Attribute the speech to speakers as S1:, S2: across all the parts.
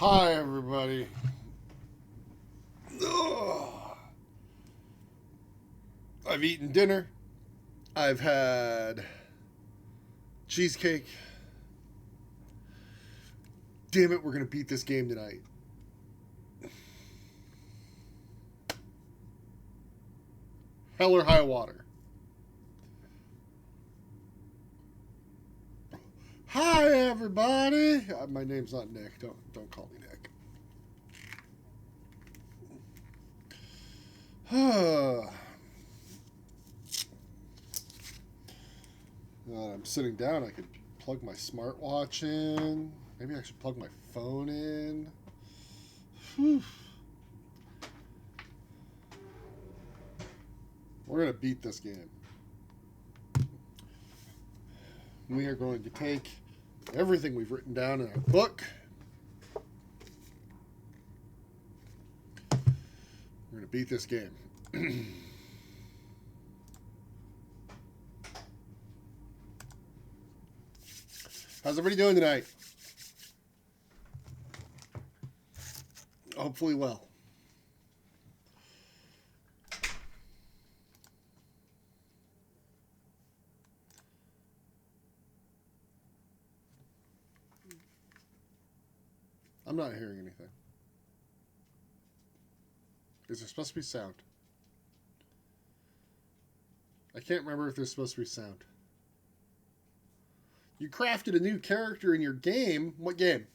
S1: Hi, everybody. Ugh. I've eaten dinner. I've had cheesecake. Damn it, we're going to beat this game tonight. Hell or high water. Hi, everybody. My name's not Nick. Don't call me Nick. I'm sitting down. I could plug my smartwatch in. Maybe I should plug my phone in. Whew. We're going to beat this game. We are going to take everything we've written down in our book. We're going to beat this game. How's everybody doing tonight? Hopefully well. I'm not hearing anything. Is there supposed to be sound? I can't remember if there's supposed to be sound. You crafted a new character in your game. What game?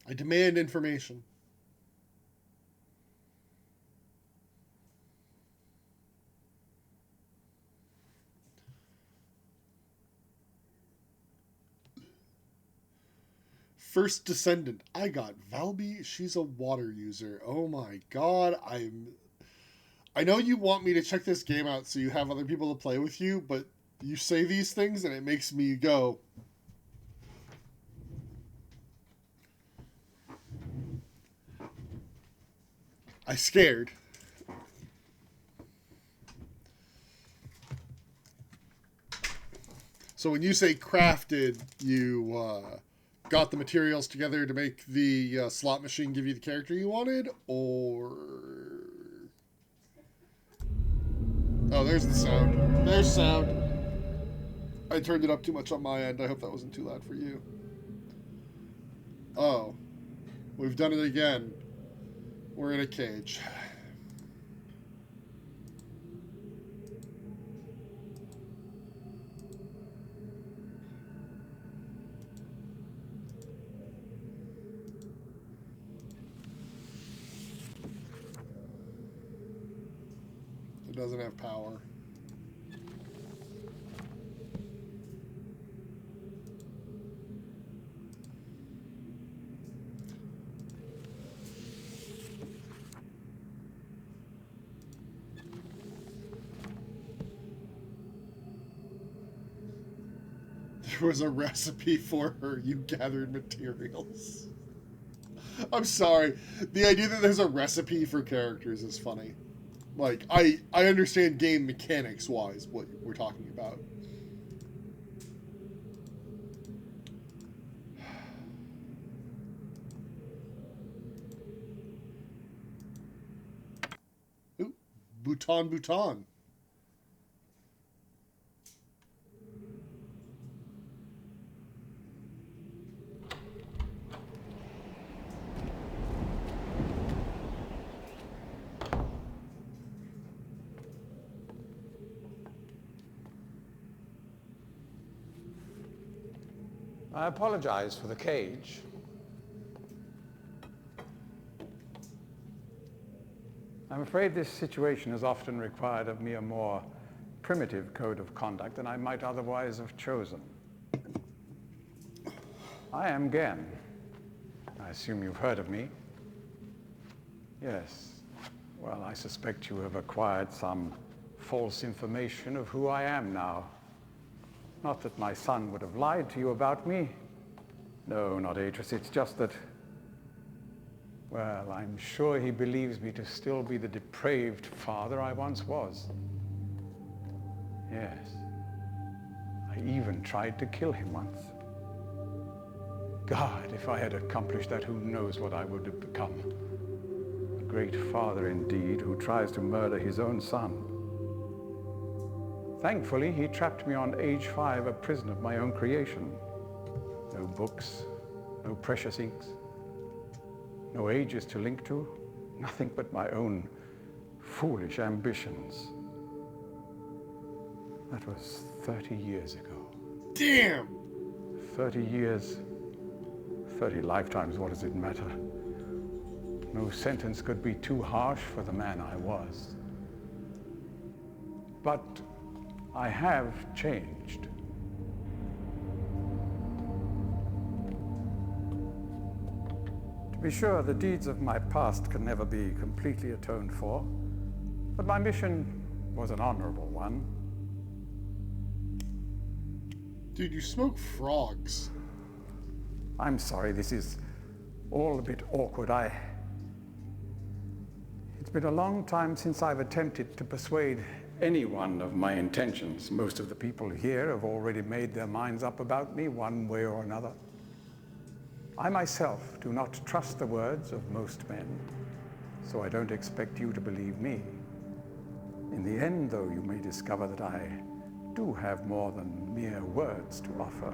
S1: I demand information. First Descendant. I got Valby. She's a water user. Oh my god. I know you want me to check this game out so you have other people to play with you, but you say these things and it makes me go. I scared. So when you say crafted, you got the materials together to make the slot machine give you the character you wanted, or... Oh, there's the sound. There's sound. I turned it up too much on my end. I hope that wasn't too loud for you. Oh. We've done it again. We're in a cage. It doesn't have power. There was a recipe for her. You gathered materials. I'm sorry. The idea that there's a recipe for characters is funny. Like, I understand game mechanics-wise what we're talking about. Ooh, Bhutan.
S2: I apologize for the cage. I'm afraid this situation has often required of me a more primitive code of conduct than I might otherwise have chosen. I am Gen. I assume you've heard of me. Yes. Well, I suspect you have acquired some false information of who I am now. Not that my son would have lied to you about me. No, not Atris. It's just that, well, I'm sure he believes me to still be the depraved father I once was. Yes. I even tried to kill him once. God, if I had accomplished that, who knows what I would have become. A great father indeed, who tries to murder his own son. Thankfully, he trapped me on age 5, a prison of my own creation. No books, no precious inks, no ages to link to, nothing but my own foolish ambitions. That was 30 years ago.
S1: Damn!
S2: 30 years, 30 lifetimes, what does it matter? No sentence could be too harsh for the man I was. But I have changed. To be sure, the deeds of my past can never be completely atoned for, but my mission was an honorable one.
S1: Dude, you smoke frogs.
S2: I'm sorry, this is all a bit awkward. It's been a long time since I've attempted to persuade anyone of my intentions. Most of the people here have already made their minds up about me one way or another. I myself do not trust the words of most men, so I don't expect you to believe me. In the end, though, you may discover that I do have more than mere words to offer.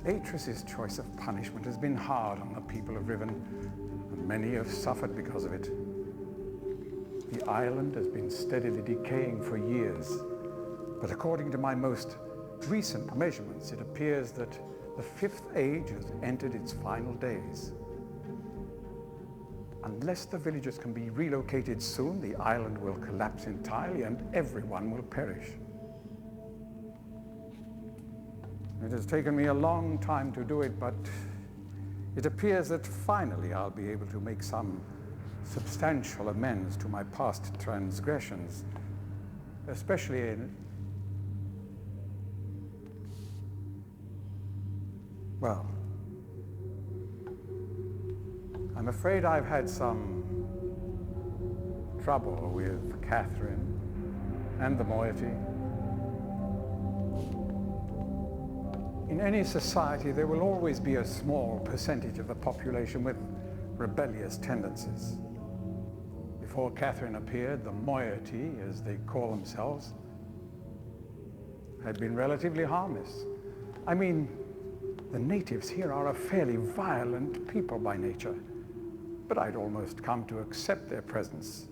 S2: Atris's choice of punishment has been hard on the people of Riven, and many have suffered because of it. The island has been steadily decaying for years, but according to my most recent measurements, it appears that the 5th age has entered its final days. Unless the villagers can be relocated soon, the island will collapse entirely and everyone will perish. It has taken me a long time to do it, but it appears that finally I'll be able to make some substantial amends to my past transgressions, especially in... Well, I'm afraid I've had some trouble with Catherine and the moiety. In any society, there will always be a small percentage of the population with rebellious tendencies. Before Catherine appeared, the moiety, as they call themselves, had been relatively harmless. I mean, the natives here are a fairly violent people by nature, but I'd almost come to accept their presence.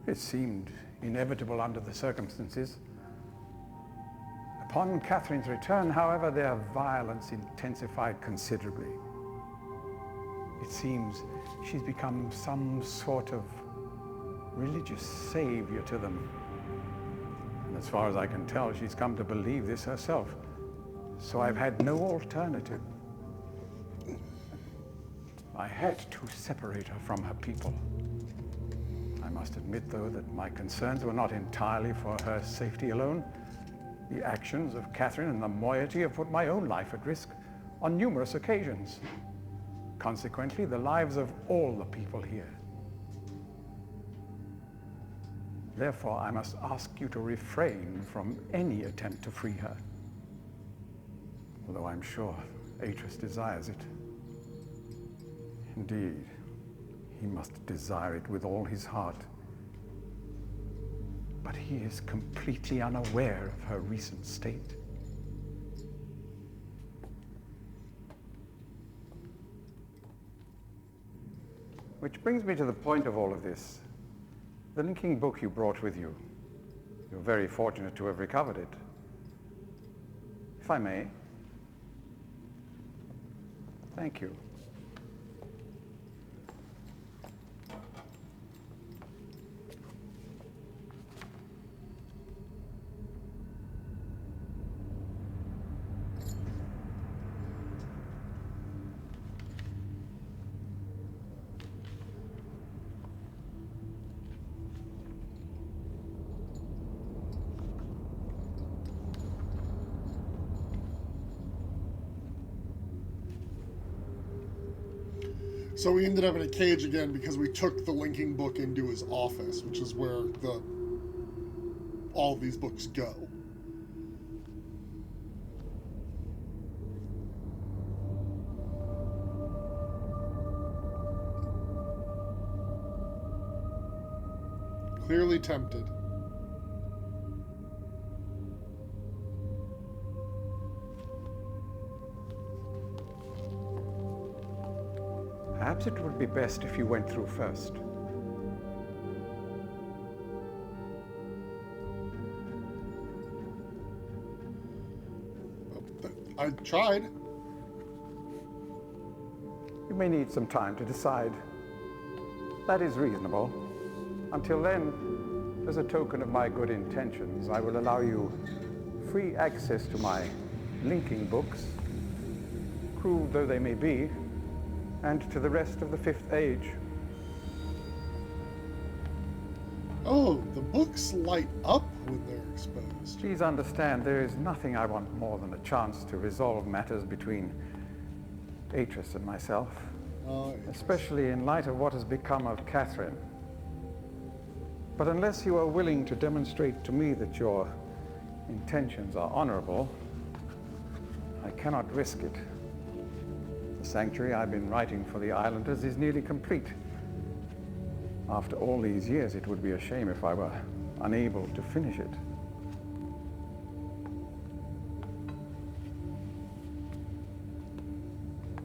S2: It seemed inevitable under the circumstances. Upon Catherine's return, however, their violence intensified considerably. It seems she's become some sort of religious savior to them. And as far as I can tell, she's come to believe this herself. So I've had no alternative. I had to separate her from her people. I must admit, though, that my concerns were not entirely for her safety alone. The actions of Catherine and the moiety have put my own life at risk on numerous occasions. Consequently, the lives of all the people here. Therefore, I must ask you to refrain from any attempt to free her, although I'm sure Atris desires it. Indeed, he must desire it with all his heart. But he is completely unaware of her recent state. Which brings me to the point of all of this. The linking book you brought with you. You're very fortunate to have recovered it. If I may. Thank you.
S1: So we ended up in a cage again because we took the linking book into his office, which is where all of these books go. Clearly tempted.
S2: Perhaps it would be best if you went through first.
S1: I tried.
S2: You may need some time to decide. That is reasonable. Until then, as a token of my good intentions, I will allow you free access to my linking books, cruel though they may be, and to the rest of the Fifth Age.
S1: Oh, the books light up when they're exposed.
S2: Please understand, there is nothing I want more than a chance to resolve matters between Atris and myself, especially in light of what has become of Catherine. But unless you are willing to demonstrate to me that your intentions are honorable, I cannot risk it. The sanctuary I've been writing for the Islanders is nearly complete. After all these years, it would be a shame if I were unable to finish it.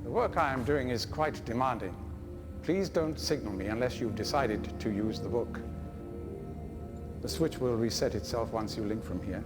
S2: The work I am doing is quite demanding. Please don't signal me unless you've decided to use the book. The switch will reset itself once you link from here.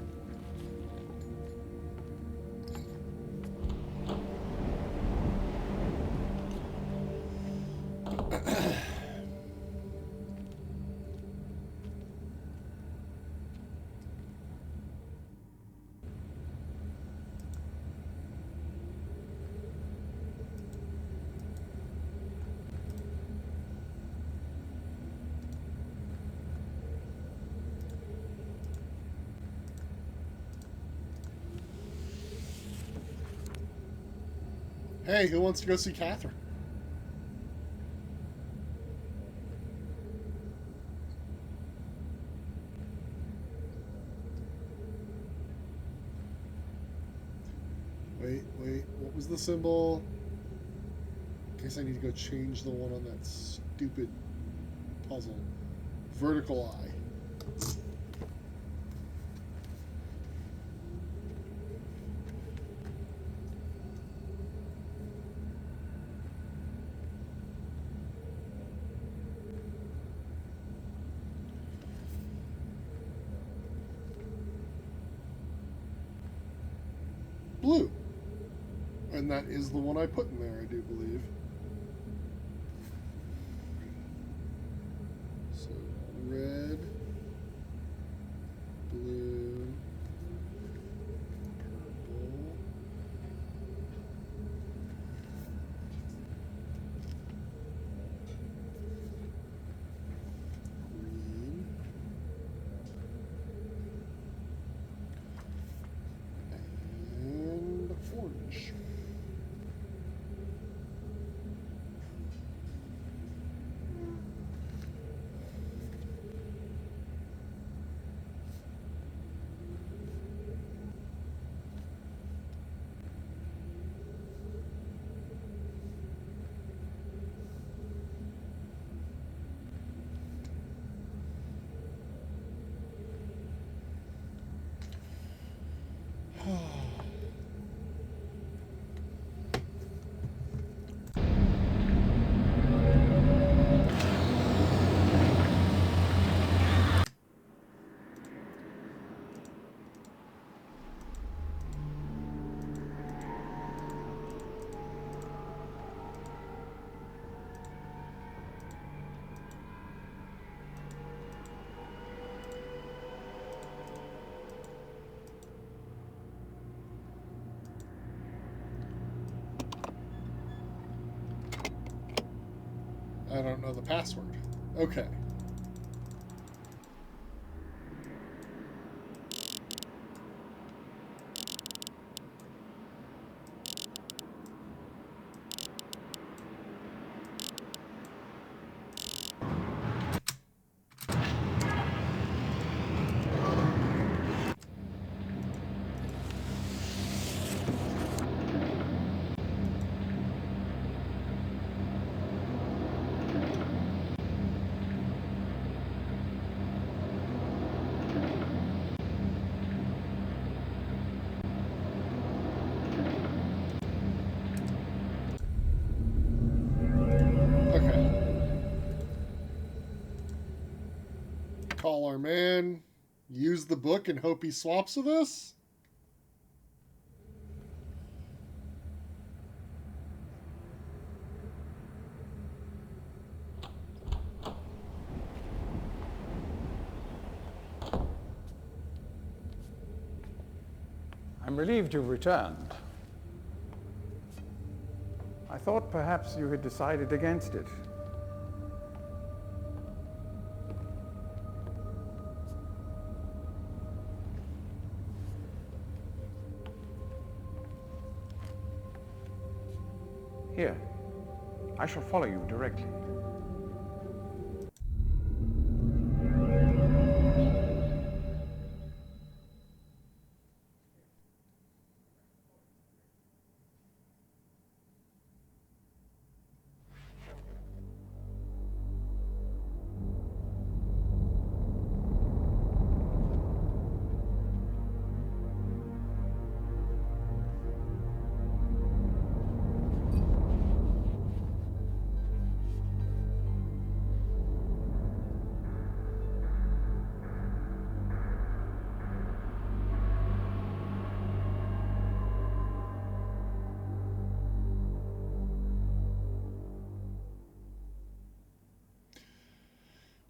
S1: Hey, who wants to go see Catherine? Wait, what was the symbol? Guess I need to go change the one on that stupid puzzle. Vertical eye. Blue. And that is the one I put in there, I do believe. So, red, blue, purple, green, and orange. I don't know the password. Okay. Call our man, use the book, and hope he swaps with us?
S2: I'm relieved you've returned. I thought perhaps you had decided against it. Here, I shall follow you directly.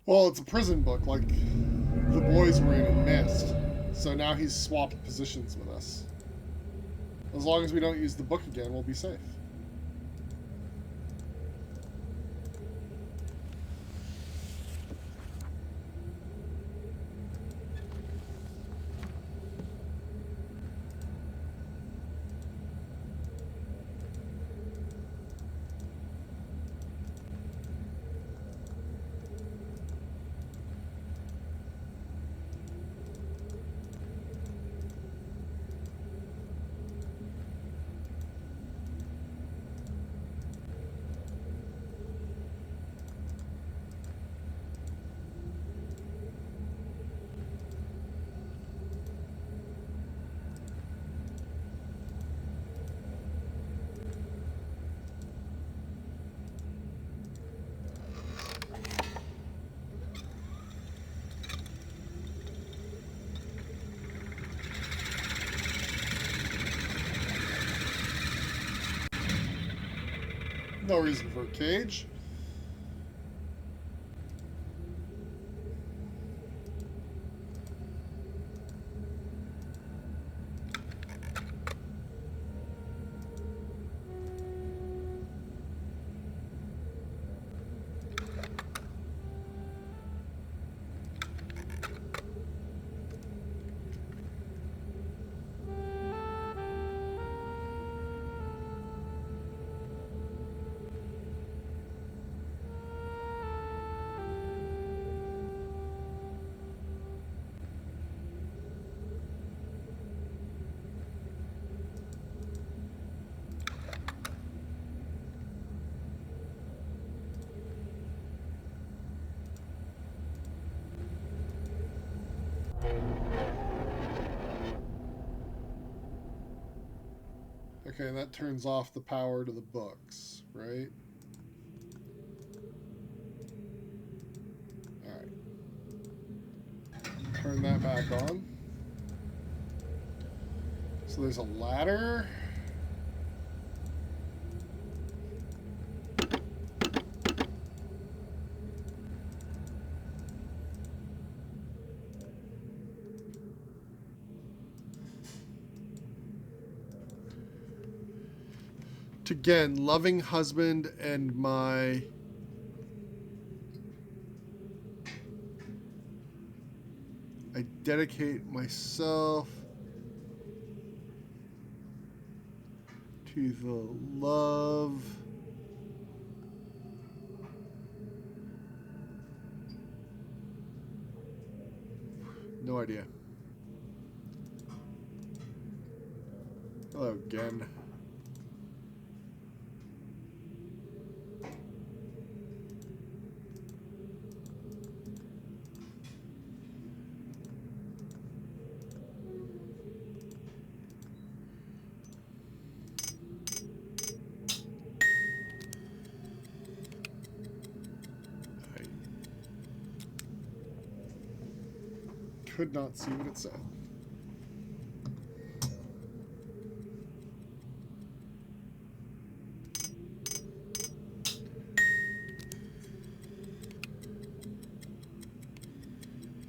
S1: Well, it's a prison book, like the boys were in Mist. So now he's swapped positions with us. As long as we don't use the book again, we'll be safe. No reason for a cage. Okay, and that turns off the power to the books, right? Alright. Turn that back on. So there's a ladder. Again, loving husband and my I dedicate myself to the love no idea. Hello again. could not see what it said.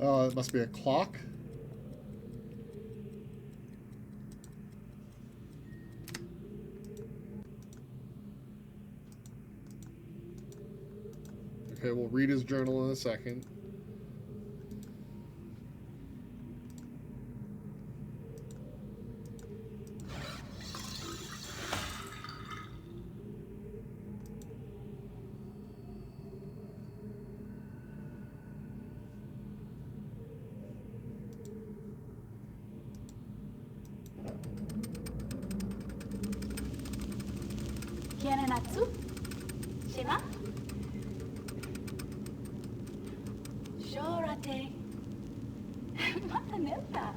S1: It must be a clock. Okay, we'll read his journal in a second.
S3: Natsu? Shima? Shorate. Mata neta.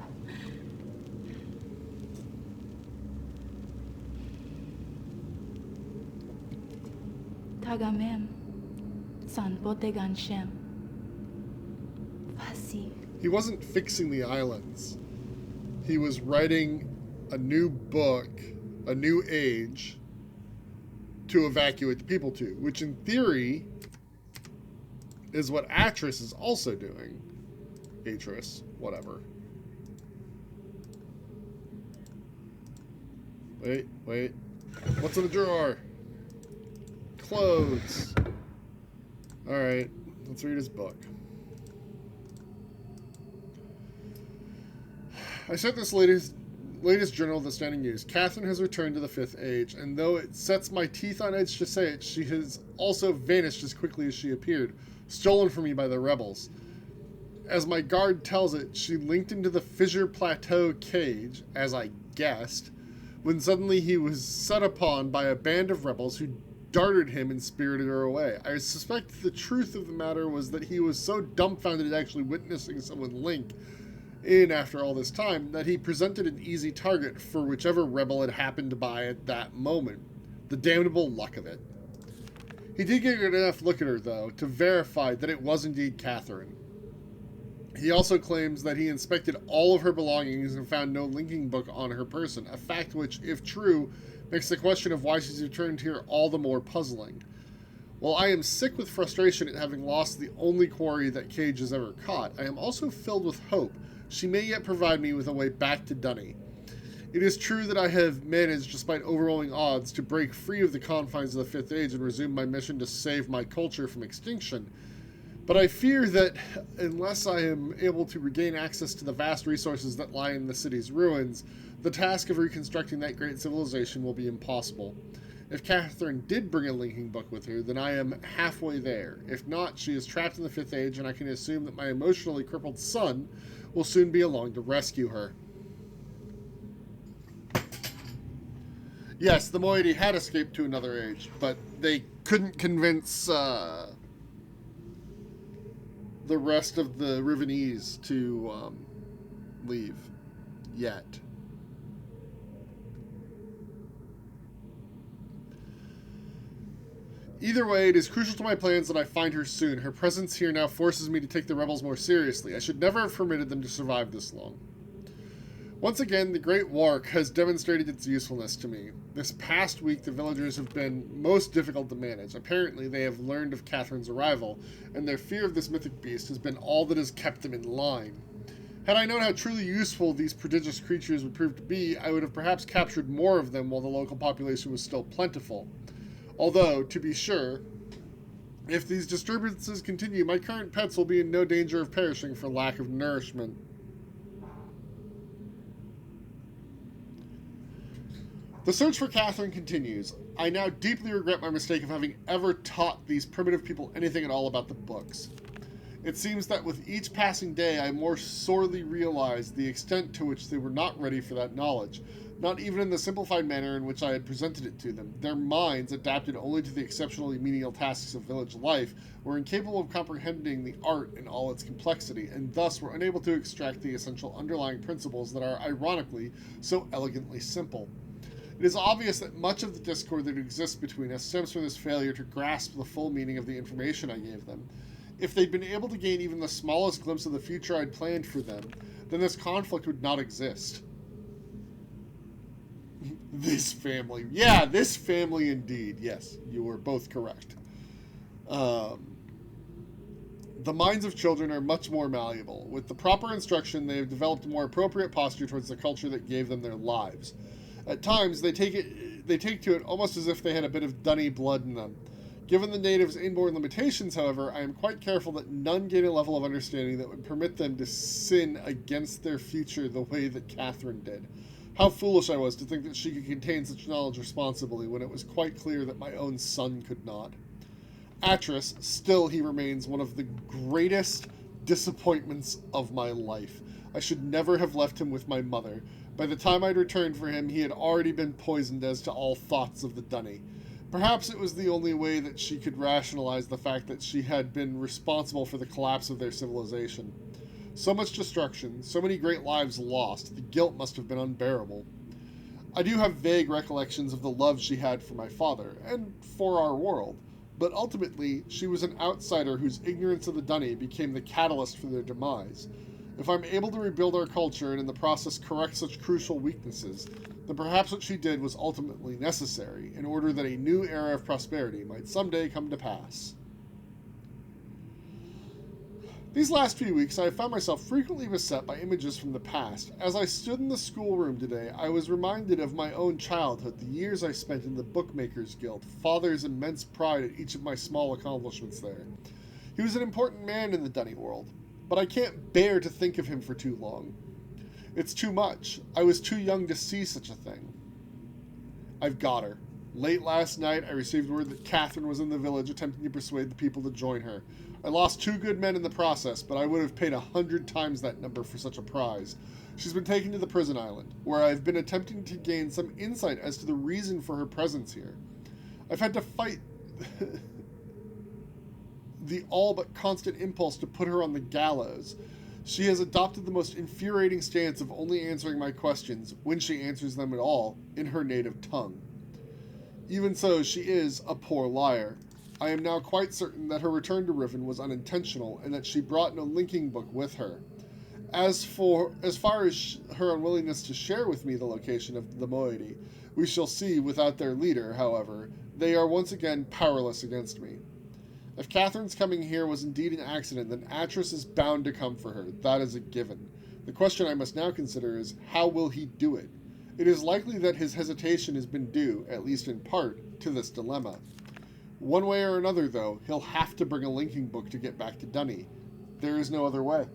S3: Tagamem. San Botegan Shem. Fasi.
S1: He wasn't fixing the islands. He was writing a new book, a new age, to evacuate the people to, which in theory is what Atris is also doing. Atris, whatever. Wait. What's in the drawer? Clothes. Alright, let's read his book. I sent this latest journal of the standing news. Catherine has returned to the Fifth Age, and though it sets my teeth on edge to say it, she has also vanished as quickly as she appeared, stolen from me by the rebels. As my guard tells it, she linked into the Fissure Plateau cage, as I guessed, when suddenly he was set upon by a band of rebels who darted him and spirited her away. I suspect the truth of the matter was that he was so dumbfounded at actually witnessing someone link in after all this time that he presented an easy target for whichever rebel had happened by at that moment. The damnable luck of it. He did get enough look at her, though, to verify that it was indeed Catherine. He also claims that he inspected all of her belongings and found no linking book on her person, a fact which, if true, makes the question of why she's returned here all the more puzzling. While I am sick with frustration at having lost the only quarry that Cage has ever caught, I am also filled with hope. She may yet provide me with a way back to Dunny. It is true that I have managed, despite overwhelming odds, to break free of the confines of the Fifth Age and resume my mission to save my culture from extinction. But I fear that, unless I am able to regain access to the vast resources that lie in the city's ruins, the task of reconstructing that great civilization will be impossible. If Catherine did bring a linking book with her, then I am halfway there. If not, she is trapped in the Fifth Age, and I can assume that my emotionally crippled son will soon be along to rescue her. Yes, the moiety had escaped to another age, but they couldn't convince the rest of the Rivenese to leave yet. Either way, it is crucial to my plans that I find her soon. Her presence here now forces me to take the rebels more seriously. I should never have permitted them to survive this long. Once again, the Great Wark has demonstrated its usefulness to me. This past week, the villagers have been most difficult to manage. Apparently, they have learned of Catherine's arrival, and their fear of this mythic beast has been all that has kept them in line. Had I known how truly useful these prodigious creatures would prove to be, I would have perhaps captured more of them while the local population was still plentiful. Although, to be sure, if these disturbances continue, my current pets will be in no danger of perishing for lack of nourishment. The search for Catherine continues. I now deeply regret my mistake of having ever taught these primitive people anything at all about the books. It seems that with each passing day, I more sorely realized the extent to which they were not ready for that knowledge, not even in the simplified manner in which I had presented it to them. Their minds, adapted only to the exceptionally menial tasks of village life, were incapable of comprehending the art in all its complexity, and thus were unable to extract the essential underlying principles that are, ironically, so elegantly simple. It is obvious that much of the discord that exists between us stems from this failure to grasp the full meaning of the information I gave them. If they'd been able to gain even the smallest glimpse of the future I'd planned for them, then this conflict would not exist. This family. Yeah, this family indeed. Yes, you were both correct. The minds of children are much more malleable. With the proper instruction, they have developed a more appropriate posture towards the culture that gave them their lives. At times, they take to it almost as if they had a bit of Dunny blood in them. Given the natives' inborn limitations, however, I am quite careful that none gain a level of understanding that would permit them to sin against their future the way that Catherine did. How foolish I was to think that she could contain such knowledge responsibly when it was quite clear that my own son could not. Atris, still he remains one of the greatest disappointments of my life. I should never have left him with my mother. By the time I'd returned for him, he had already been poisoned as to all thoughts of the Dunny. Perhaps it was the only way that she could rationalize the fact that she had been responsible for the collapse of their civilization. So much destruction, so many great lives lost, the guilt must have been unbearable. I do have vague recollections of the love she had for my father, and for our world, but ultimately she was an outsider whose ignorance of the Dunny became the catalyst for their demise. If I'm able to rebuild our culture and in the process correct such crucial weaknesses, then perhaps what she did was ultimately necessary in order that a new era of prosperity might someday come to pass. These last few weeks, I have found myself frequently beset by images from the past. As I stood in the schoolroom today, I was reminded of my own childhood, the years I spent in the Bookmakers Guild, Father's immense pride at each of my small accomplishments there. He was an important man in the Dunny world, but I can't bear to think of him for too long. It's too much. I was too young to see such a thing. I've got her. Late last night, I received word that Catherine was in the village attempting to persuade the people to join her. I lost 2 good men in the process, but I would have paid 100 times that number for such a prize. She's been taken to the prison island, where I've been attempting to gain some insight as to the reason for her presence here. I've had to fight the all but constant impulse to put her on the gallows. She has adopted the most infuriating stance of only answering my questions, when she answers them at all, in her native tongue. Even so, she is a poor liar. I am now quite certain that her return to Riven was unintentional, and that she brought no linking book with her. As far as her unwillingness to share with me the location of the moiety, we shall see. Without their leader, however, they are once again powerless against me. If Catherine's coming here was indeed an accident, then Atris is bound to come for her. That is a given. The question I must now consider is, how will he do it? It is likely that his hesitation has been due, at least in part, to this dilemma. One way or another, though, he'll have to bring a linking book to get back to Dunny. There is no other way.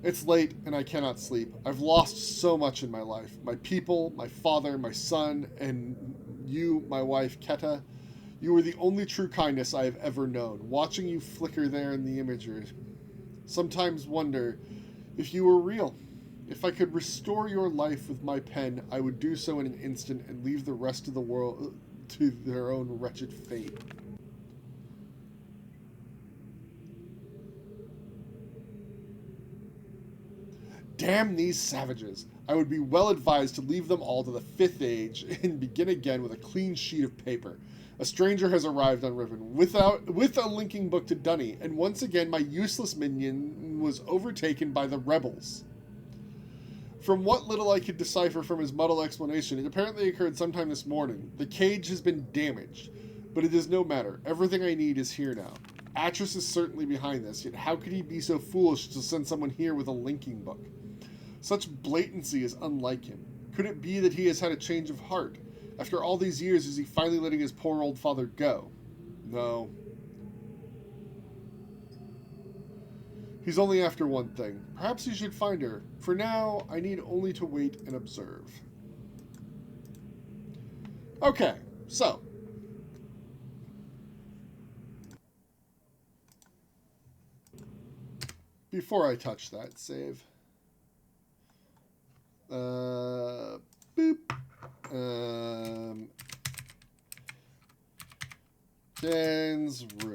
S1: It's late, and I cannot sleep. I've lost so much in my life. My people, my father, my son, and you, my wife, Keta. You were the only true kindness I have ever known. Watching you flicker there in the imagery, sometimes wonder if you were real. If I could restore your life with my pen, I would do so in an instant and leave the rest of the world to their own wretched fate. Damn these savages. I would be well advised to leave them all to the 5th age and begin again with a clean sheet of paper. A stranger has arrived on Riven with a linking book to Dunny, and once again my useless minion was overtaken by the rebels. From what little I could decipher from his muddled explanation, it apparently occurred sometime this morning. The cage has been damaged, but it is no matter. Everything I need is here now. Atris is certainly behind this, yet how could he be so foolish to send someone here with a linking book? Such blatancy is unlike him. Could it be that he has had a change of heart? After all these years, is he finally letting his poor old father go? No. He's only after one thing. Perhaps he should find her. For now, I need only to wait and observe. Okay, so. Before I touch that, save. Boop. Gen's room.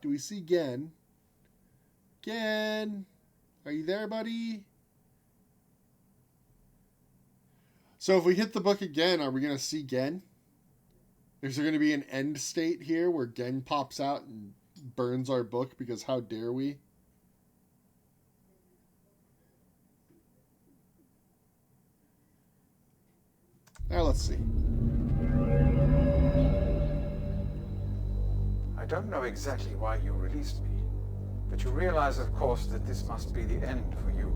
S1: Do we see Gen? Gen, are you there, buddy? So if we hit the book again, are we going to see Gen? Is there going to be an end state here where Gen pops out and burns our book because how dare we? Now let's see.
S2: I don't know exactly why you released me, but you realize, of course, that this must be the end for you.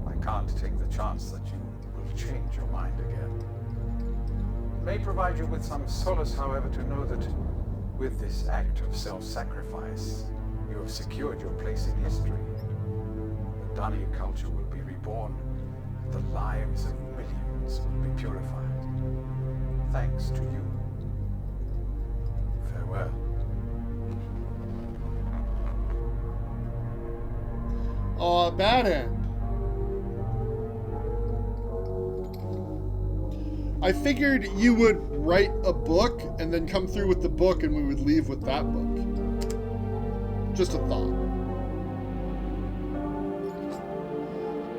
S2: I can't take the chance that you will change your mind again. It may provide you with some solace, however, to know that with this act of self-sacrifice, you have secured your place in history. The Dunny culture will be reborn. The lives of millions will be purified. Thanks to you. Farewell.
S1: Oh, bad end. I figured you would write a book and then come through with the book and we would leave with that book. Just a thought.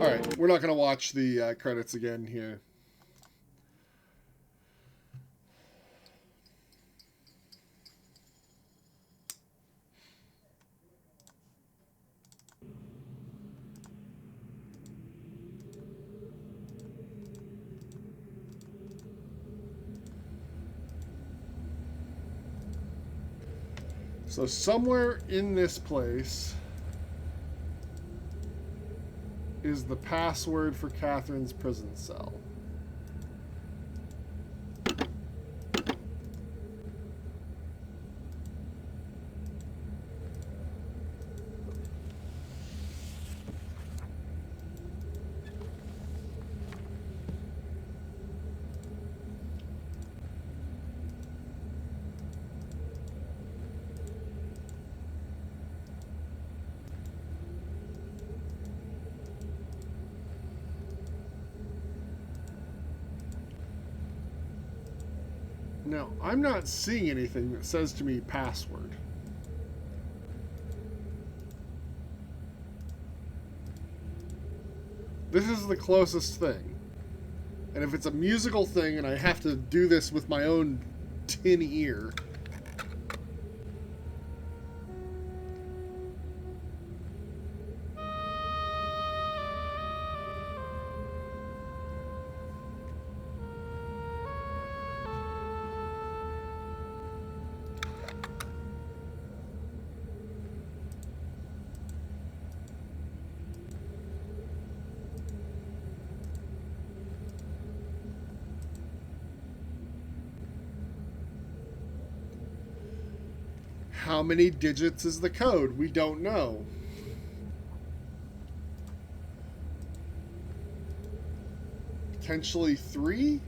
S1: Alright, we're not going to watch the credits again here. So somewhere in this place is the password for Catherine's prison cell. Now, I'm not seeing anything that says to me password. This is the closest thing. And if it's a musical thing and I have to do this with my own tin ear... How many digits is the code? We don't know. Potentially 3?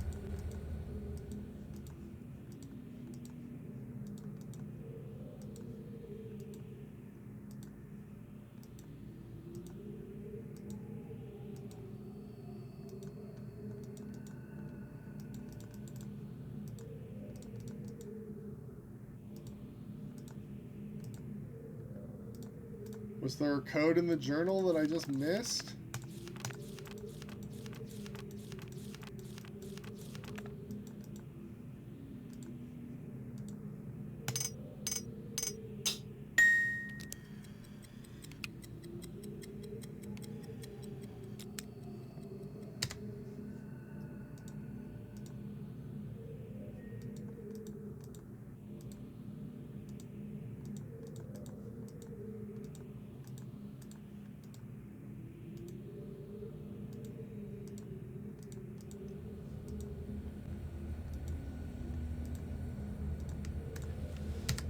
S1: Was there a code in the journal that I just missed?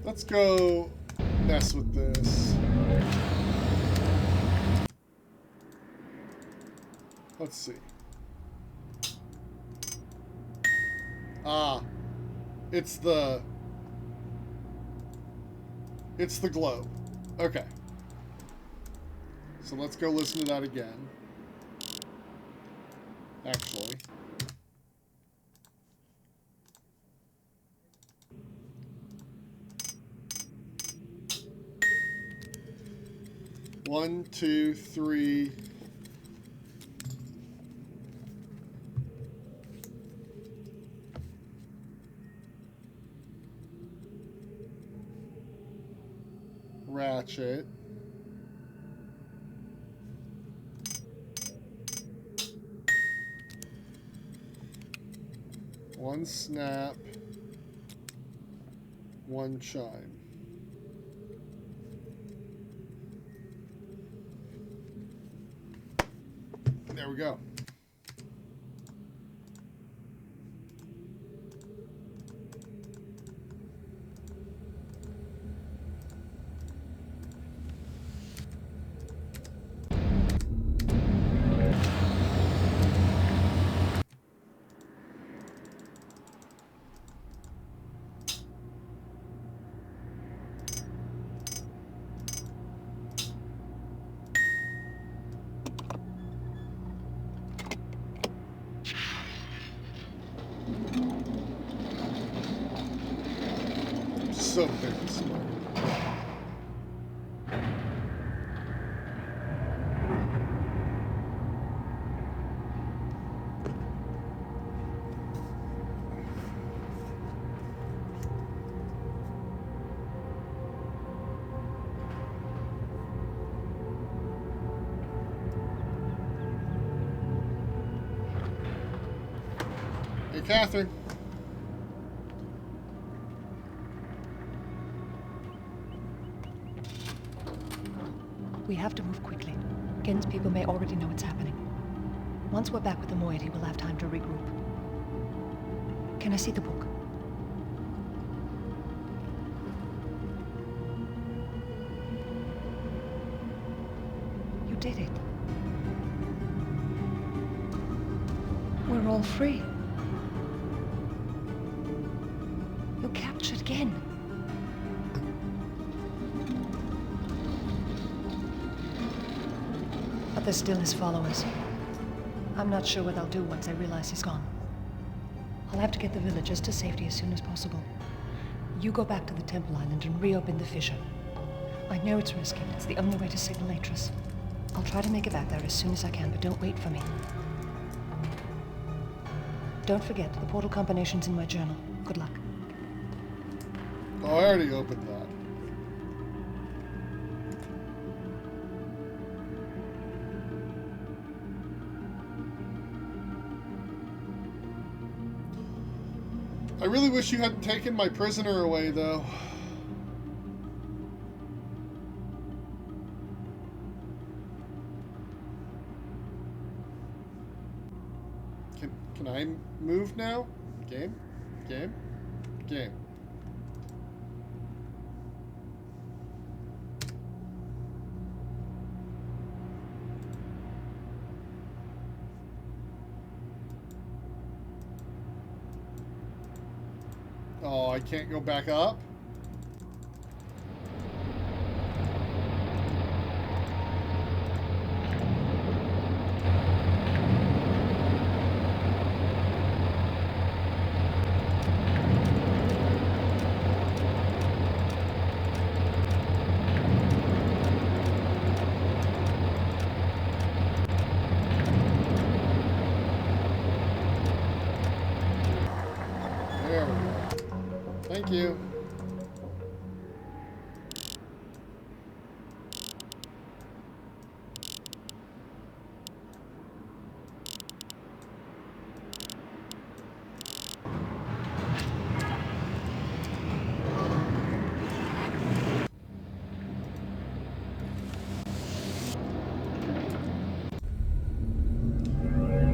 S1: Let's go mess with this. Let's see. Ah, it's the globe. Okay. So let's go listen to that again. Actually. One, two, three. ratchet. One snap. One chime. There we go. So very smart. Hey, Catherine.
S4: We have to move quickly. Gen's people may already know what's happening. Once we're back with the moiety, we'll have time to regroup. Can I see the book? You did it. We're all free. You captured Gen. But there's still his followers. I'm not sure what I'll do once I realize he's gone. I'll have to get the villagers to safety as soon as possible. You go back to the Temple Island and reopen the fissure. I know it's risky, but it's the only way to signal Atris. I'll try to make it back there as soon as I can, but don't wait for me. Don't forget, the portal combination's in my journal. Good luck.
S1: Oh, I already opened that. I really wish you hadn't taken my prisoner away, though. Can I move now? Game? Game? Game. Oh, I can't go back up? There we go. Thank you.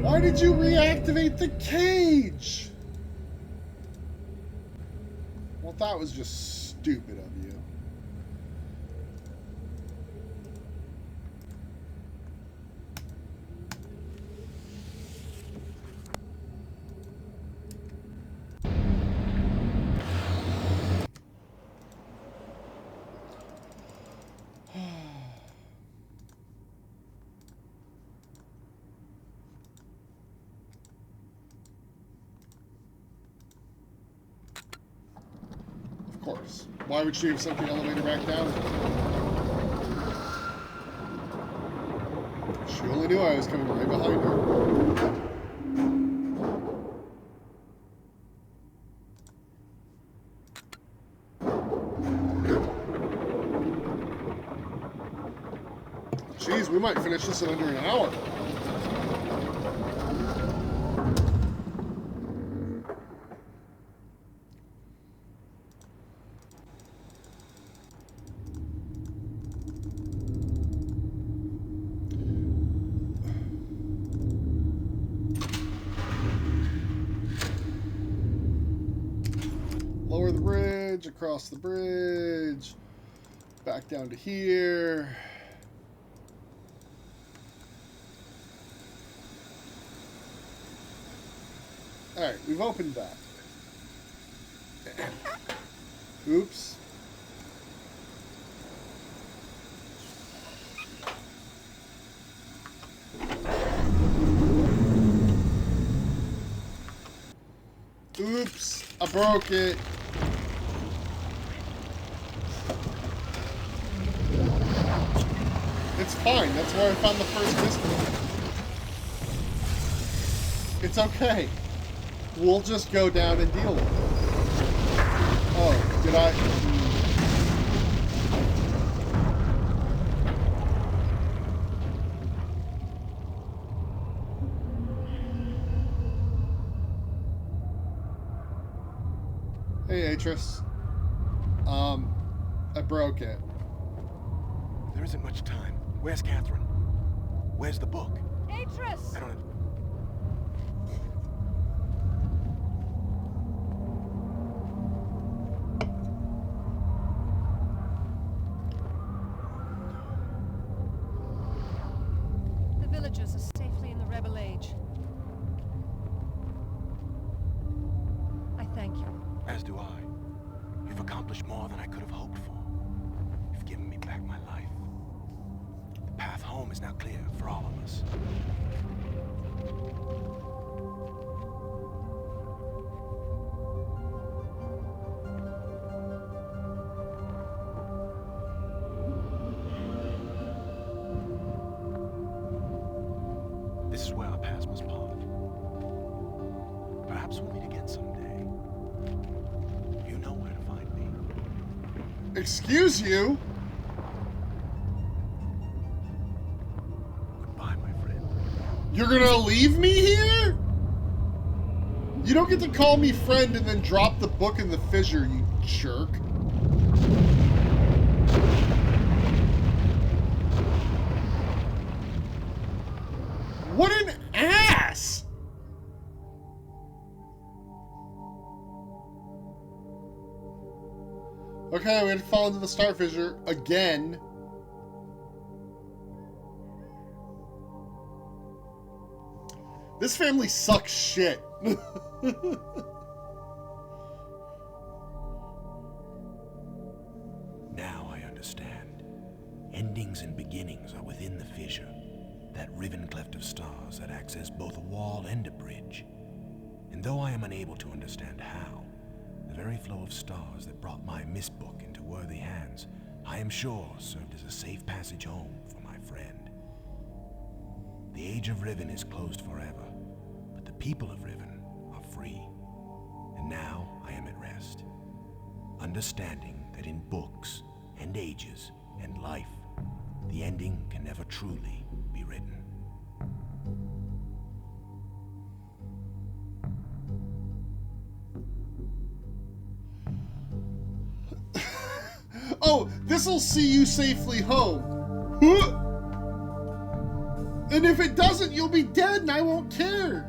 S1: Why did you reactivate the cage? Well, that was just stupid of you. Of course. Why would she have sent the elevator back down? She only knew I was coming right behind her. geez, we might finish this in under an hour. Lower the bridge, across the bridge, back down to here. Alright, we've opened that. Oops. Oops, I broke it. It's fine, that's where I found the first mystery. It's okay. We'll just go down and deal with it. Oh, did I? Hey, Atris. I broke it.
S5: There isn't much time. Where's Catherine? Where's the book?
S4: Atris!
S5: I don't...
S4: The villagers are safely in the Rebel Age. I thank you.
S5: As do I. You've accomplished more than I could have hoped for. You've given me back my life. The path home is now clear for all of us. This is where our paths must part. Perhaps we'll meet again someday. You know where to find me.
S1: Excuse you?
S5: Goodbye, my friend.
S1: You're gonna leave me here? You don't get to call me friend and then drop the book in the fissure, you jerk. What an ass! Okay, we had to fall into the star fissure again. This family sucks shit.
S5: Now I understand. Endings and beginnings are within the fissure. That Riven cleft of stars that acts as both a wall and a bridge. And though I am unable to understand how, the very flow of stars that brought my mist book into worthy hands, I am sure served as a safe passage home for my friend. The age of Riven is closed forever, but the people of Riven are free. And now I am at rest, understanding that in books and ages and life, the ending can never truly be written.
S1: Oh, this'll see you safely home. Huh? And if it doesn't, you'll be dead and I won't care.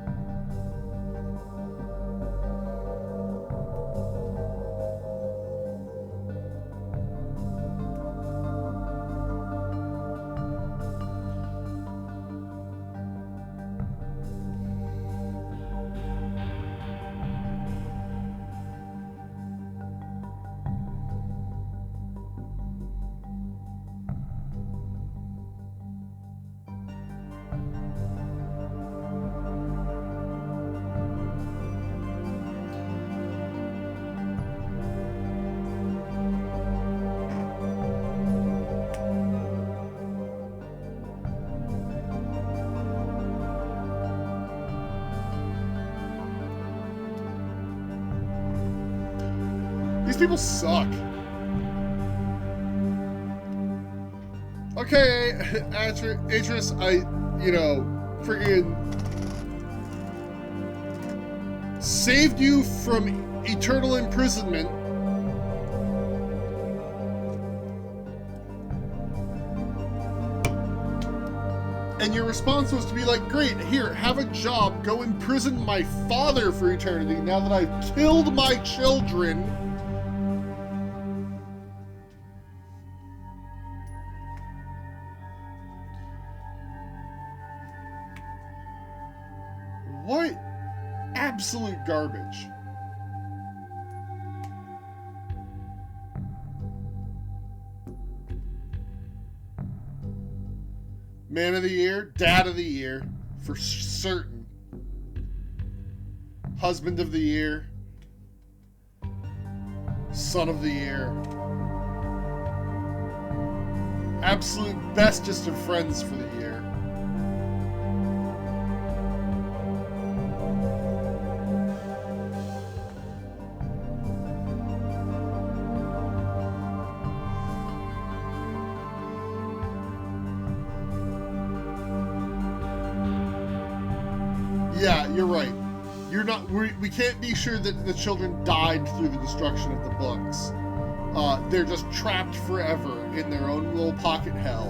S1: These people suck. Okay, Atris, friggin' saved you from eternal imprisonment. And your response was to be like, great, here, have a job, go imprison my father for eternity now that I've killed my children. What absolute garbage. Man of the year, dad of the year, for certain. Husband of the year, son of the year. Absolute bestest of friends for the year. Yeah, you're right. We can't be sure that the children died through the destruction of the books. They're just trapped forever in their own little pocket hell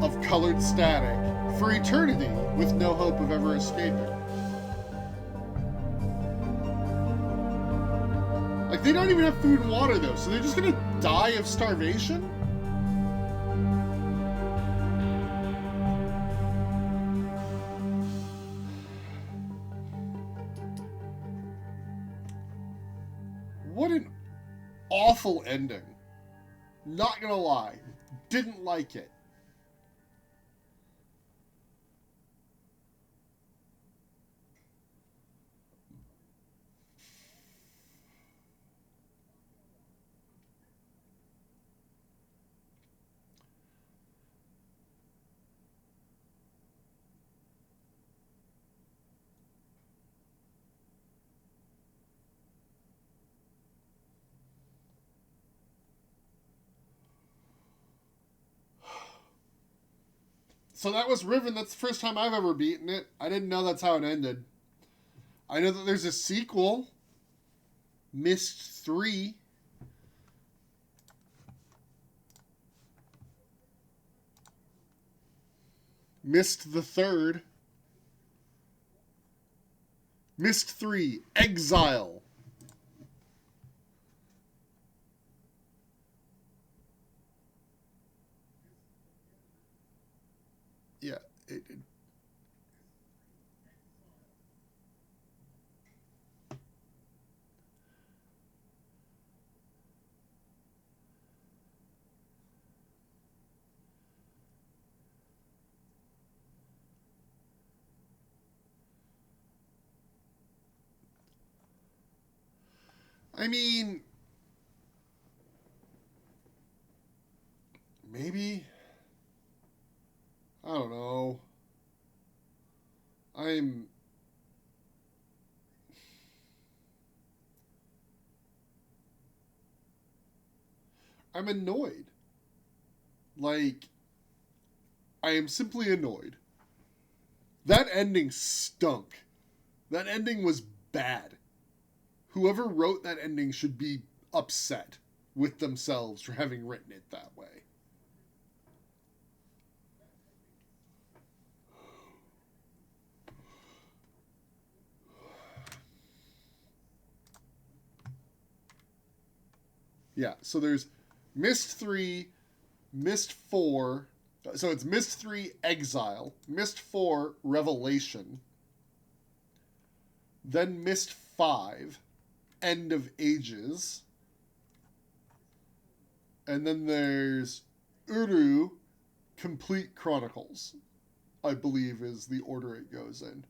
S1: of colored static for eternity with no hope of ever escaping. Like, they don't even have food and water, though, so they're just gonna die of starvation? What an awful ending. Not gonna lie. Didn't like it. So that was Riven. That's the first time I've ever beaten it. I didn't know that's how it ended. I know that there's a sequel. Myst 3. Myst the Third. Myst 3. Exile. Yeah. I mean, maybe. I don't know. I'm annoyed. Like, I am simply annoyed. That ending stunk. That ending was bad. Whoever wrote that ending should be upset with themselves for having written it that way. Yeah, so there's Myst 3, Myst 4. So it's Myst 3 Exile, Myst 4 Revelation, then Myst 5 End of Ages, and then there's Uru Complete Chronicles, I believe is the order it goes in.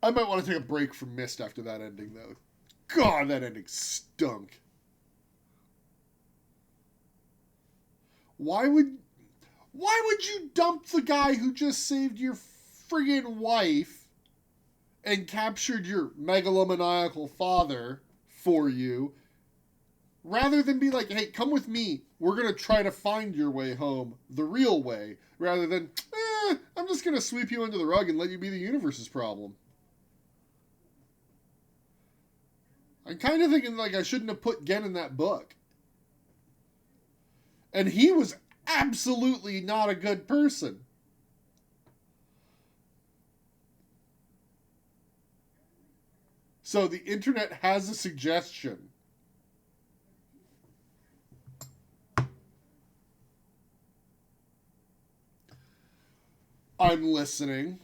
S1: I might want to take a break from Myst after that ending, though. God, that ending stunk. Why would you dump the guy who just saved your friggin' wife and captured your megalomaniacal father for you, rather than be like, hey, come with me. We're going to try to find your way home the real way, rather than, I'm just going to sweep you under the rug and let you be the universe's problem. I'm kind of thinking like I shouldn't have put Gen in that book. And he was absolutely not a good person. So the internet has a suggestion. I'm listening.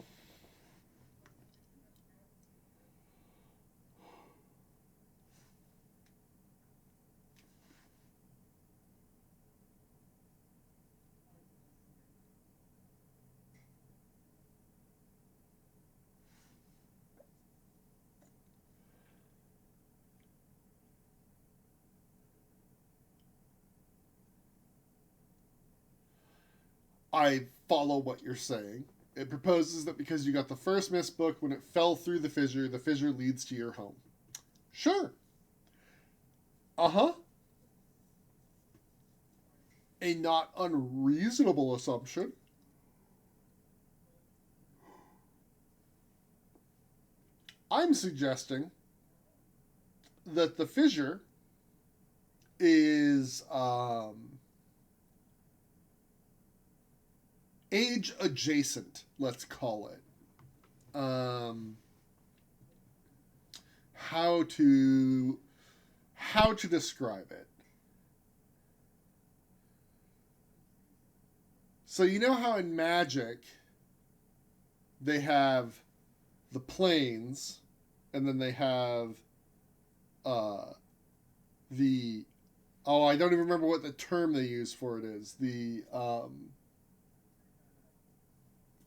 S1: I follow what you're saying. It proposes that because you got the first mist book, when it fell through the fissure leads to your home. Sure. Uh-huh. A not unreasonable assumption. I'm suggesting that the fissure is age adjacent, let's call it. How to describe it? So you know how in Magic they have the planes, and then they have the I don't even remember what the term they use for it is. The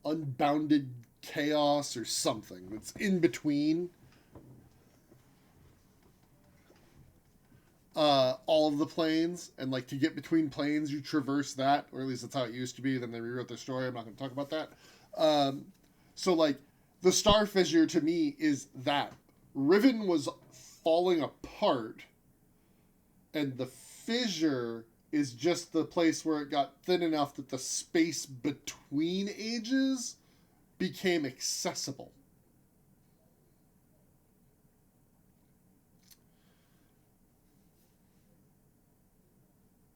S1: unbounded chaos or something that's in between all of the planes, and like to get between planes you traverse that, or at least that's how it used to be. Then they rewrote the story. I'm not going to talk about that. So like the star fissure to me is that Riven was falling apart, and the fissure is just the place where it got thin enough that the space between ages became accessible.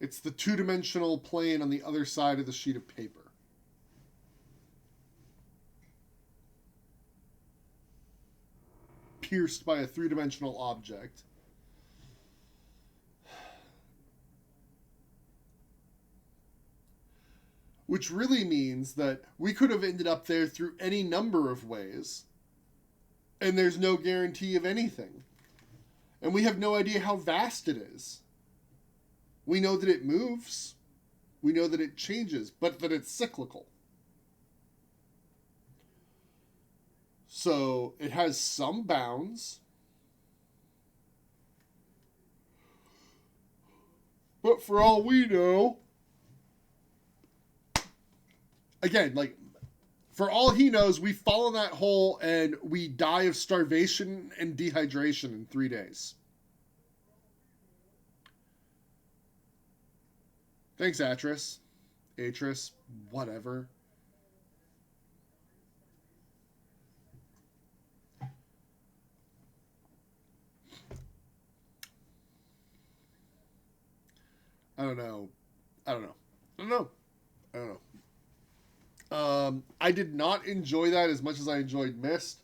S1: It's the two-dimensional plane on the other side of the sheet of paper. Pierced by a three-dimensional object. Which really means that we could have ended up there through any number of ways, and there's no guarantee of anything. And we have no idea how vast it is. We know that it moves. We know that it changes, but that it's cyclical. So it has some bounds. But for all we know, again, like, for all he knows, we fall in that hole and we die of starvation and dehydration in 3 days. Thanks, Atris. Atris, whatever. I don't know. I did not enjoy that as much as I enjoyed Mist.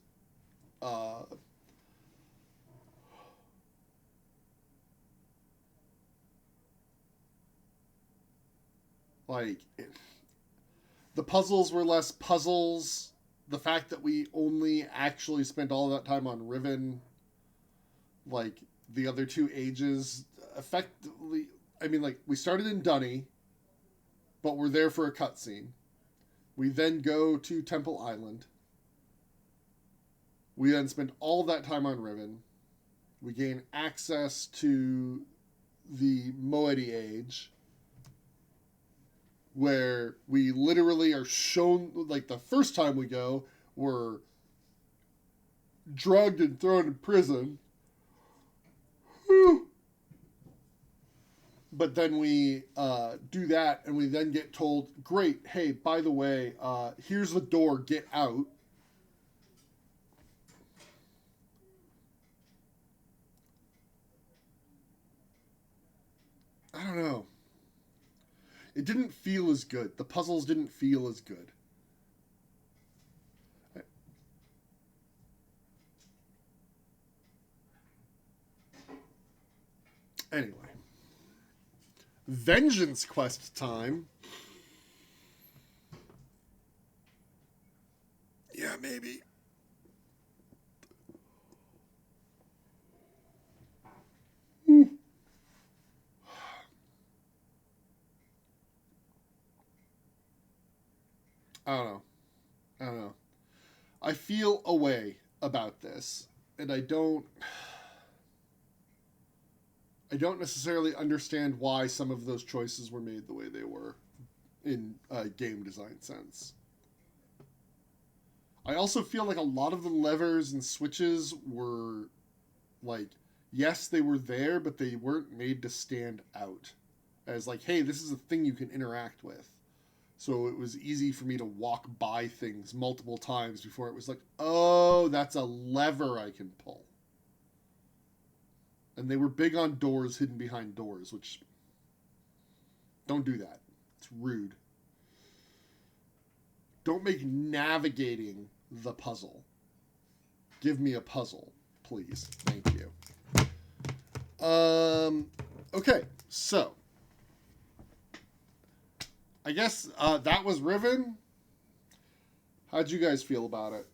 S1: The puzzles were less puzzles. The fact that we only actually spent all that time on Riven, like the other two ages, effectively. I mean, like, we started in Dunny, but we're there for a cutscene. We then go to Temple Island. We then spend all that time on Riven. We gain access to the Moedi Age, where we literally are shown, like, the first time we go, we're drugged and thrown in prison. Whew. But then we do that, and we then get told, great, hey, by the way, here's the door, get out. I don't know. It didn't feel as good. The puzzles didn't feel as good. Anyway. Vengeance quest time. Yeah, maybe. I don't know. I feel a way about this, and I don't necessarily understand why some of those choices were made the way they were in a game design sense. I also feel like a lot of the levers and switches were like, yes, they were there, but they weren't made to stand out as like, hey, this is a thing you can interact with. So it was easy for me to walk by things multiple times before it was like, oh, that's a lever I can pull. And they were big on doors hidden behind doors, which, don't do that. It's rude. Don't make navigating the puzzle. Give me a puzzle, please. Thank you. Okay, so I guess that was Riven. How'd you guys feel about it?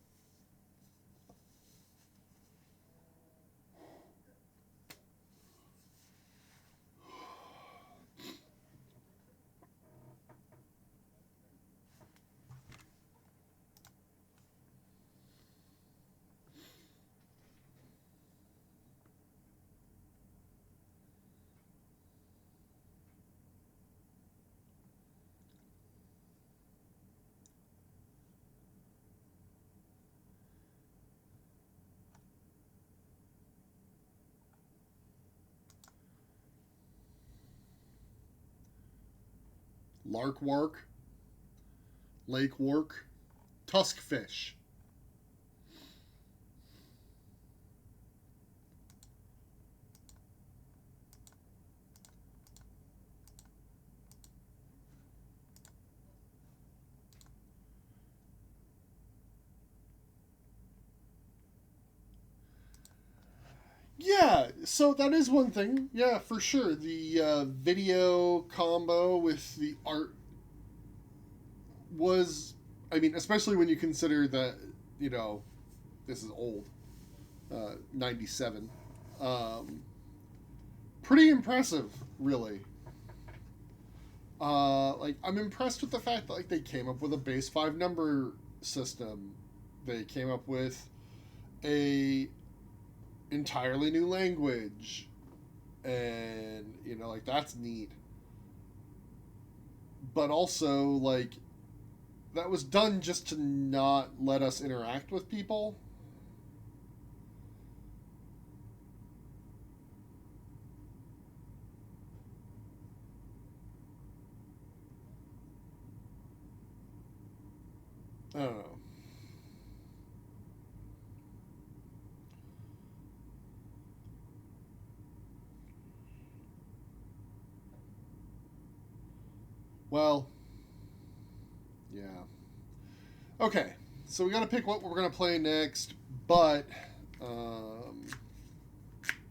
S1: Larkwark, Lakewark, Tuskfish. Yeah, so that is one thing. Yeah, for sure. The video combo with the art was, I mean, especially when you consider that, you know, this is old, 97. Pretty impressive, really. Like, I'm impressed with the fact that, like, they came up with a base 5 number system. They came up with a entirely new language, and you know, like, that's neat. But also, like, that was done just to not let us interact with people. I don't know. Well, yeah. Okay, so we got to pick what we're going to play next, but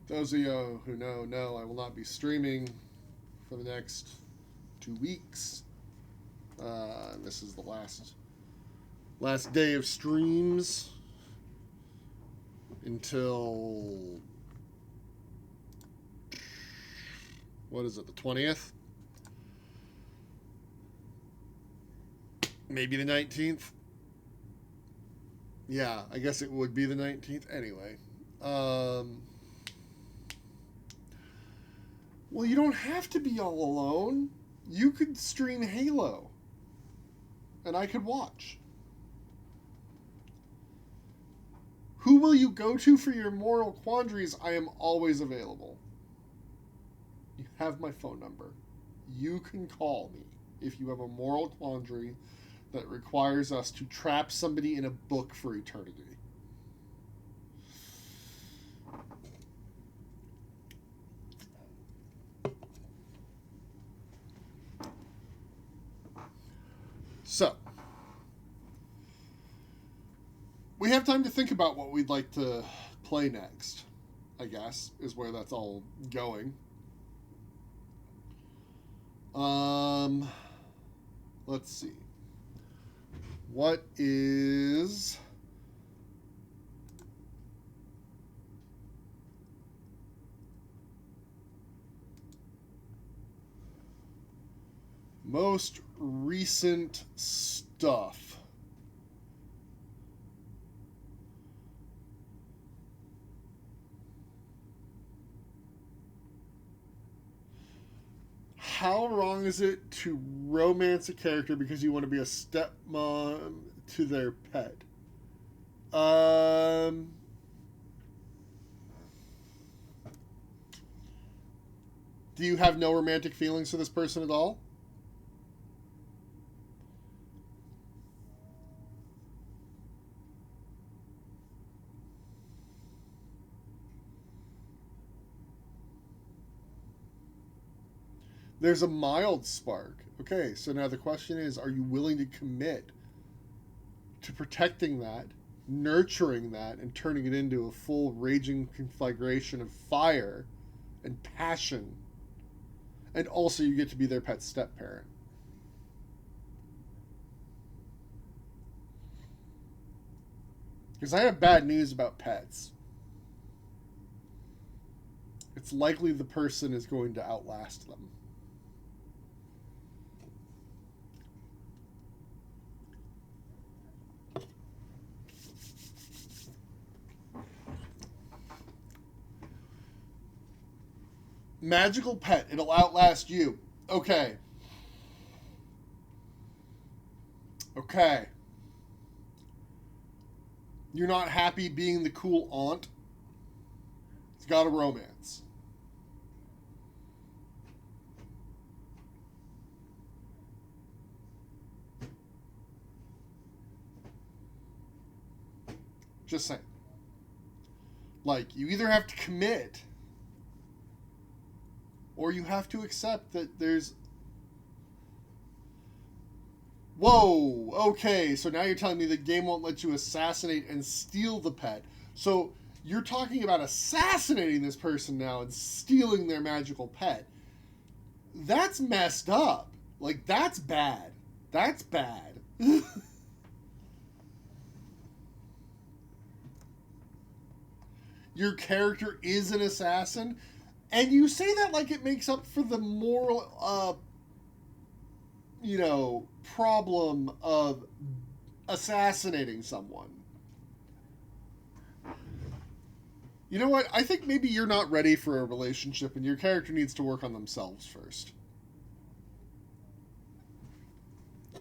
S1: those of you who know I will not be streaming for the next 2 weeks. This is the last day of streams until, what is it, the 20th? Maybe the 19th? Yeah, I guess it would be the 19th. Anyway. Well, you don't have to be all alone. You could stream Halo. And I could watch. Who will you go to for your moral quandaries? I am always available. You have my phone number. You can call me if you have a moral quandary that requires us to trap somebody in a book for eternity. So, we have time to think about what we'd like to play next, I guess, is where that's all going. Let's see. What is... most recent stuff? How wrong is it to romance a character because you want to be a stepmom to their pet? Do you have no romantic feelings for this person at all? There's a mild spark. Okay, so now the question is, are you willing to commit to protecting that, nurturing that, and turning it into a full raging conflagration of fire and passion? And also you get to be their pet step-parent. Because I have bad news about pets. It's likely the person is going to outlast them. Magical pet. It'll outlast you. Okay. Okay. You're not happy being the cool aunt? It's got a romance. Just saying. Like, you either have to commit, or you have to accept that there's... Whoa, okay, so now you're telling me the game won't let you assassinate and steal the pet. So you're talking about assassinating this person now and stealing their magical pet. That's messed up. Like, that's bad. That's bad. Your character is an assassin? And you say that like it makes up for the moral, problem of assassinating someone. You know what? I think maybe you're not ready for a relationship and your character needs to work on themselves first.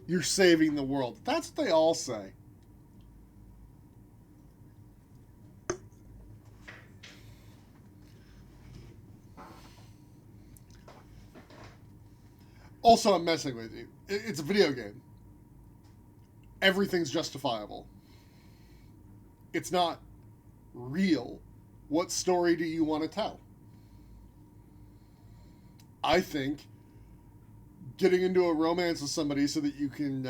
S1: You're saving the world. That's what they all say. Also, I'm messing with you. It's a video game. Everything's justifiable. It's not real. What story do you want to tell? I think getting into a romance with somebody so that you can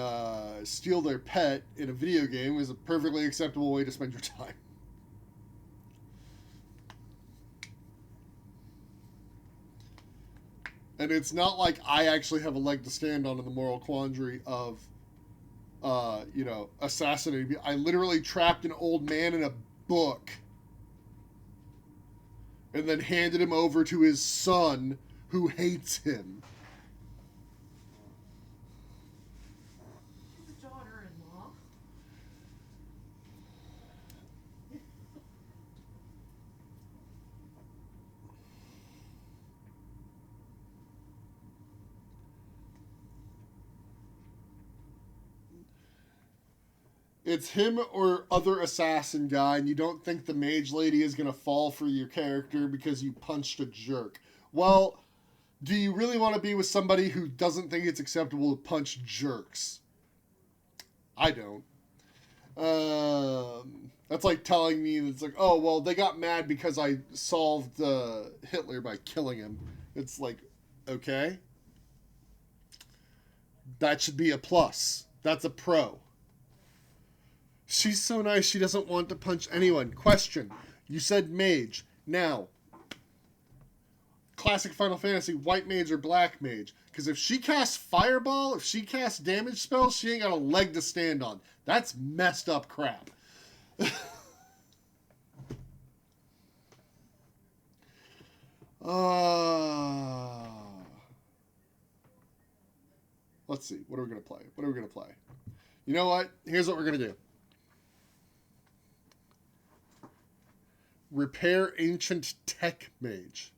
S1: steal their pet in a video game is a perfectly acceptable way to spend your time. And it's not like I actually have a leg to stand on in the moral quandary of, assassinating people. I literally trapped an old man in a book and then handed him over to his son, who hates him.
S6: His daughter-in-law.
S1: It's him or other assassin guy, and you don't think the mage lady is going to fall for your character because you punched a jerk. Well, do you really want to be with somebody who doesn't think it's acceptable to punch jerks? I don't. That's like telling me it's like, oh, well, they got mad because I solved Hitler by killing him. It's like, okay. That should be a plus. That's a pro. She's so nice, she doesn't want to punch anyone. Question. You said mage. Now, classic Final Fantasy, white mage or black mage? Because if she casts fireball, if she casts damage spells, she ain't got a leg to stand on. That's messed up crap. Let's see. What are we going to play? What are we going to play? You know what? Here's what we're going to do. Repair Ancient Tech Mage.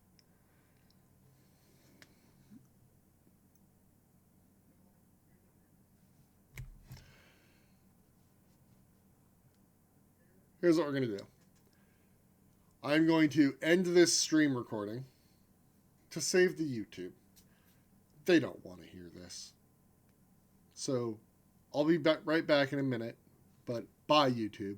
S1: Here's what we're going to do. I'm going to end this stream recording to save the YouTube. They don't want to hear this. So I'll be right back in a minute, but bye, YouTube.